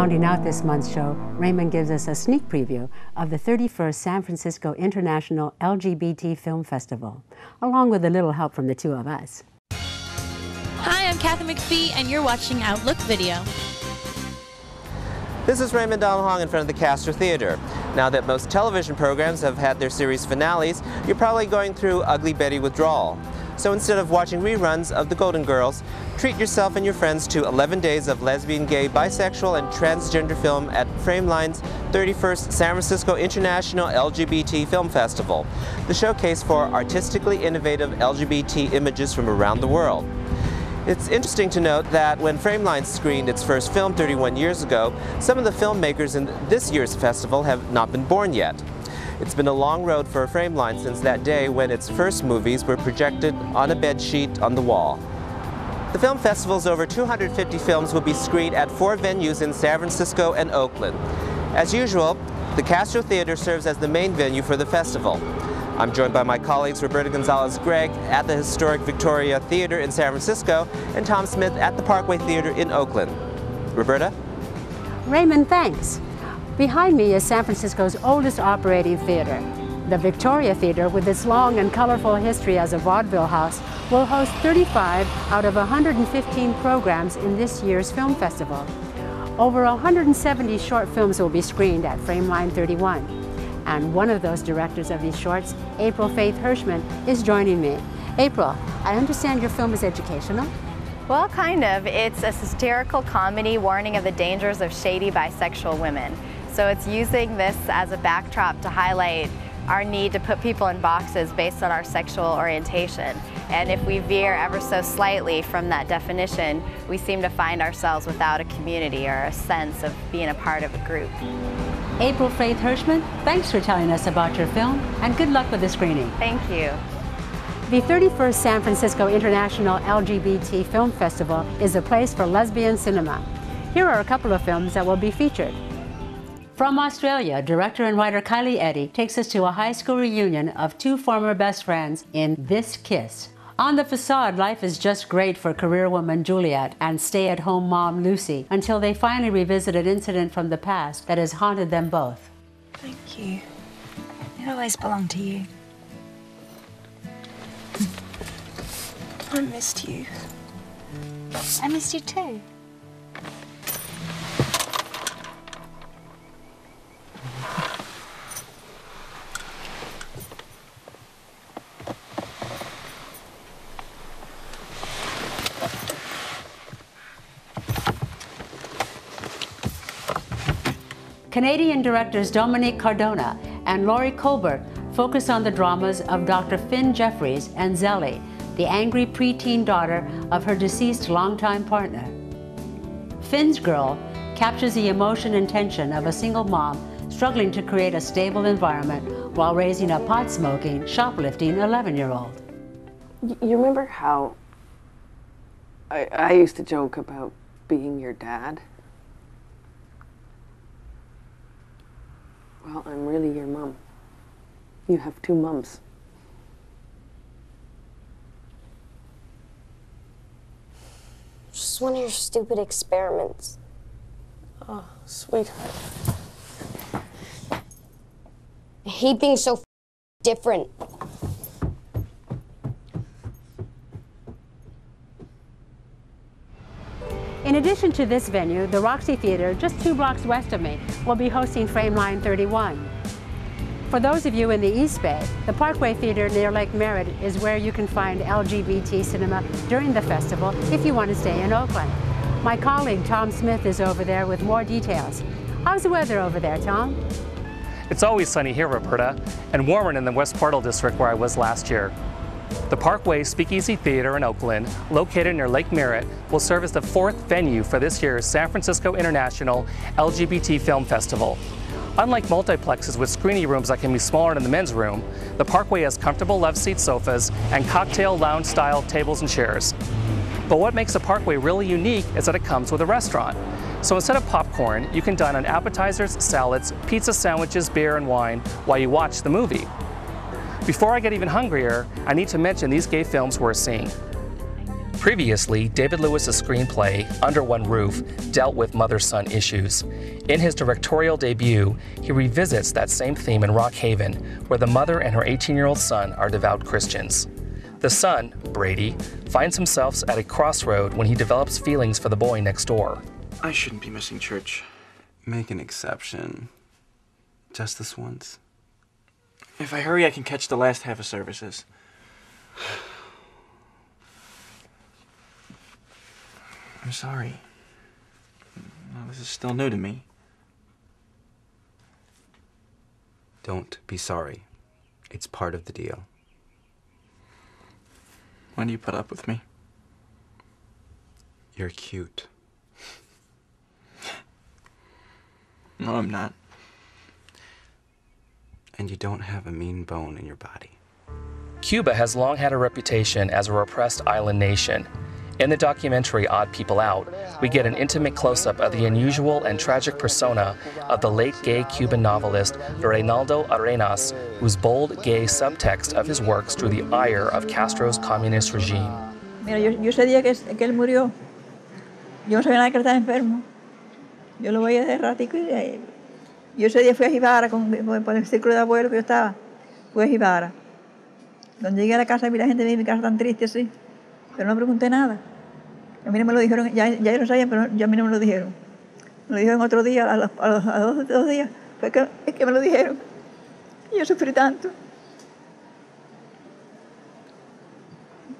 Rounding out this month's show, Raymond gives us a sneak preview of the 31st San Francisco International LGBT Film Festival, along with a little help from the two of us. Hi, I'm Kathy McPhee, and you're watching Outlook Video. This is Raymond Donald Hong in front of the Castro Theater. Now that most television programs have had their series finales, you're probably going through Ugly Betty withdrawal. So instead of watching reruns of The Golden Girls, treat yourself and your friends to 11 days of lesbian, gay, bisexual, and transgender film at Frameline's 31st San Francisco International LGBT Film Festival, the showcase for artistically innovative LGBT images from around the world. It's interesting to note that when Frameline screened its first film 31 years ago, some of the filmmakers in this year's festival have not been born yet. It's been a long road for Frameline since that day when its first movies were projected on a bedsheet on the wall. The film festival's over 250 films will be screened at 4 venues in San Francisco and Oakland. As usual, the Castro Theater serves as the main venue for the festival. I'm joined by my colleagues Roberta Gonzales-Gregg at the historic Victoria Theater in San Francisco and Tom Smith at the Parkway Theater in Oakland. Roberta? Raymond, thanks. Behind me is San Francisco's oldest operating theater. The Victoria Theater, with its long and colorful history as a vaudeville house, will host 35 out of 115 programs in this year's film festival. Over 170 short films will be screened at Frameline 31. And one of those directors of these shorts, April Faith Hirschman, is joining me. April, I understand your film is educational? Well, kind of. It's a satirical comedy warning of the dangers of shady bisexual women. So it's using this as a backdrop to highlight our need to put people in boxes based on our sexual orientation. And if we veer ever so slightly from that definition, we seem to find ourselves without a community or a sense of being a part of a group. April Faith Hirschman, thanks for telling us about your film, and good luck with the screening. Thank you. The 31st San Francisco International LGBT Film Festival is a place for lesbian cinema. Here are a couple of films that will be featured. From Australia, director and writer Kylie Eddy takes us to a high school reunion of 2 former best friends in This Kiss. On the facade, life is just great for career woman Juliet and stay-at-home mom Lucy until they finally revisit an incident from the past that has haunted them both. Thank you. It always belonged to you. I missed you. I missed you too. Canadian directors Dominique Cardona and Laurie Colbert focus on the dramas of Dr. Finn Jeffries and Zelly, the angry preteen daughter of her deceased longtime partner. Finn's Girl captures the emotion and tension of a single mom struggling to create a stable environment while raising a pot-smoking, shoplifting 11-year-old. You remember how I used to joke about being your dad? Well, I'm really your mom. You have 2 mums. Just one of your stupid experiments. Oh, sweetheart. I hate being so different. In addition to this venue, the Roxy Theater, just 2 blocks west of me, will be hosting Frameline 31. For those of you in the East Bay, the Parkway Theater near Lake Merritt is where you can find LGBT cinema during the festival if you want to stay in Oakland. My colleague Tom Smith is over there with more details. How's the weather over there, Tom? It's always sunny here, Roberta, and warmer than the West Portal district where I was last year. The Parkway Speakeasy Theater in Oakland, located near Lake Merritt, will serve as the 4th venue for this year's San Francisco International LGBT Film Festival. Unlike multiplexes with screening rooms that can be smaller than the men's room, the Parkway has comfortable love-seat sofas and cocktail lounge-style tables and chairs. But what makes the Parkway really unique is that it comes with a restaurant. So instead of popcorn, you can dine on appetizers, salads, pizza sandwiches, beer, and wine while you watch the movie. Before I get even hungrier, I need to mention these gay films worth seeing. Previously, David Lewis's screenplay, Under One Roof, dealt with mother-son issues. In his directorial debut, he revisits that same theme in Rock Haven, where the mother and her 18-year-old son are devout Christians. The son, Brady, finds himself at a crossroad when he develops feelings for the boy next door. I shouldn't be missing church. Make an exception. Just this once. If I hurry, I can catch the last half of services. I'm sorry. Well, this is still new to me. Don't be sorry. It's part of the deal. Why do you put up with me? You're cute. No, I'm not. And you don't have a mean bone in your body. Cuba has long had a reputation as a repressed island nation. In the documentary Odd People Out, we get an intimate close-up of the unusual and tragic persona of the late gay Cuban novelist Reinaldo Arenas, whose bold gay subtext of his works drew the ire of Castro's communist regime. Mira, yo ese día que él murió, yo no sabía nada que él estaba enfermo. Yo lo veía de ratico y yo ese día fui a Jibara por el círculo de abuelos que yo estaba. Fui a Jibara. Cuando llegué a la casa vi la gente de mi casa tan triste así, pero no pregunté nada. A mí no me lo dijeron, ya ellos lo sabían, pero ya a mí no me lo dijeron. Me lo dijeron otro día, a los dos días, es que me lo dijeron. Y yo sufrí tanto.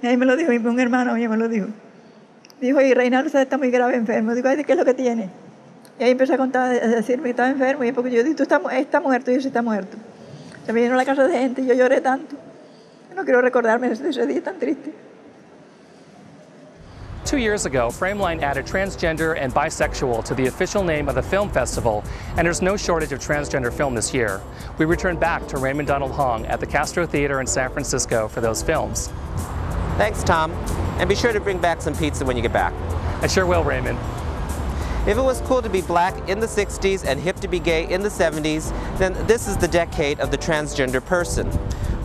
Y ahí me lo dijo, un hermano mío me lo dijo. Dijo, y Reinaldo está muy grave enfermo. Digo, ¿qué es lo que tiene? Y ahí empezó a contar, a decirme que estaba enfermo. Y porque yo dije, tú estás muerto, y yo sí está muerto. Se me llenó la casa de gente y yo lloré tanto. Yo no quiero recordarme de ese día tan triste. 2 years ago, Frameline added transgender and bisexual to the official name of the film festival, and there's no shortage of transgender film this year. We return back to Raymond Donald Hong at the Castro Theater in San Francisco for those films. Thanks, Tom. And be sure to bring back some pizza when you get back. I sure will, Raymond. If it was cool to be black in the 60s and hip to be gay in the 70s, then this is the decade of the transgender person.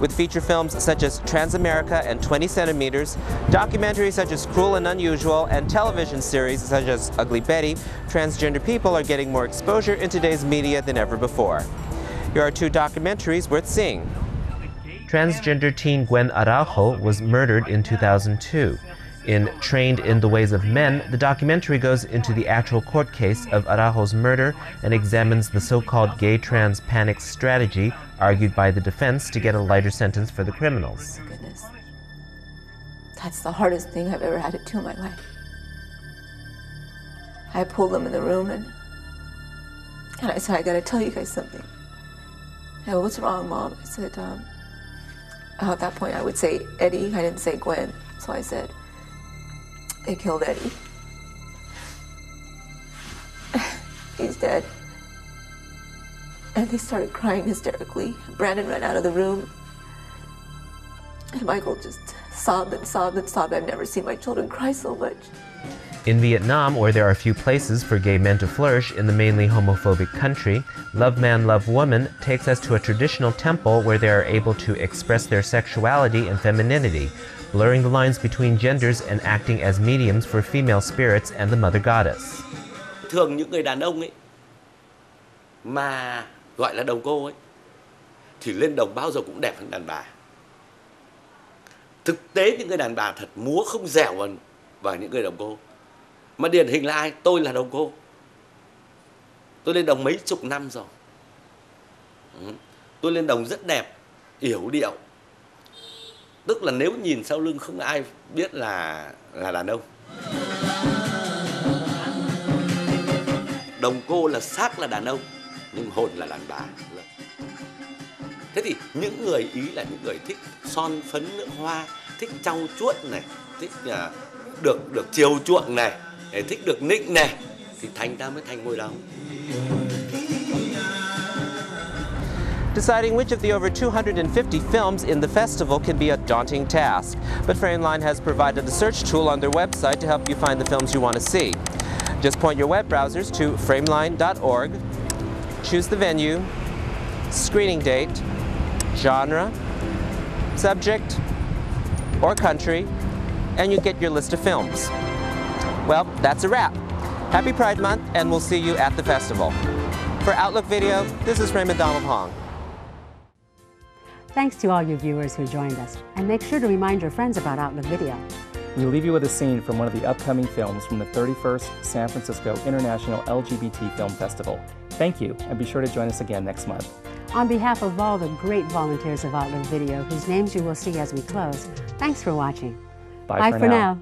With feature films such as Transamerica and 20 Centimeters, documentaries such as Cruel and Unusual, and television series such as Ugly Betty, transgender people are getting more exposure in today's media than ever before. Here are 2 documentaries worth seeing. Transgender teen Gwen Araujo was murdered in 2002. In Trained in the Ways of Men, the documentary goes into the actual court case of Araujo's murder and examines the so-called gay-trans panic strategy argued by the defense to get a lighter sentence for the criminals. Goodness. That's the hardest thing I've ever had to do in my life. I pulled them in the room and I said, I gotta tell you guys something. And what's wrong, Mom? I said, at that point I would say Eddie, I didn't say Gwen. So I said, they killed Eddie. He's dead. And they started crying hysterically. Brandon ran out of the room. And Michael just sobbed and sobbed and sobbed. I've never seen my children cry so much. In Vietnam, where there are few places for gay men to flourish in the mainly homophobic country, Love Man, Love Woman takes us to a traditional temple where they are able to express their sexuality and femininity, blurring the lines between genders and acting as mediums for female spirits and the Mother Goddess. Thường những người đàn ông ấy mà gọi là đồng cô ấy thì lên đồng bao giờ cũng đẹp hơn đàn bà. Thực tế những người đàn bà thật múa không dẻo vào những người đồng cô. Mà điển hình là ai? Tôi là đồng cô. Tôi lên đồng mấy chục năm rồi. Tôi lên đồng rất đẹp, yểu điệu. Tức là nếu nhìn sau lưng không ai biết là đàn ông. Đồng cô là xác là đàn ông, nhưng hồn là đàn bà. Thế thì những người Ý là những người thích son phấn nước hoa, thích trau chuốt này, thích được chiều chuộng này, thích được nịnh này, thì thành ra mới thành ngôi đồng. Deciding which of the over 250 films in the festival can be a daunting task, but Frameline has provided a search tool on their website to help you find the films you want to see. Just point your web browsers to frameline.org, choose the venue, screening date, genre, subject, or country, and you get your list of films. Well, that's a wrap. Happy Pride Month, and we'll see you at the festival. For Outlook Video, this is Raymond Donald Hong. Thanks to all you viewers who joined us, and make sure to remind your friends about Outlook Video. We leave you with a scene from one of the upcoming films from the 31st San Francisco International LGBT Film Festival. Thank you, and be sure to join us again next month. On behalf of all the great volunteers of Outlook Video, whose names you will see as we close, thanks for watching. Bye for now.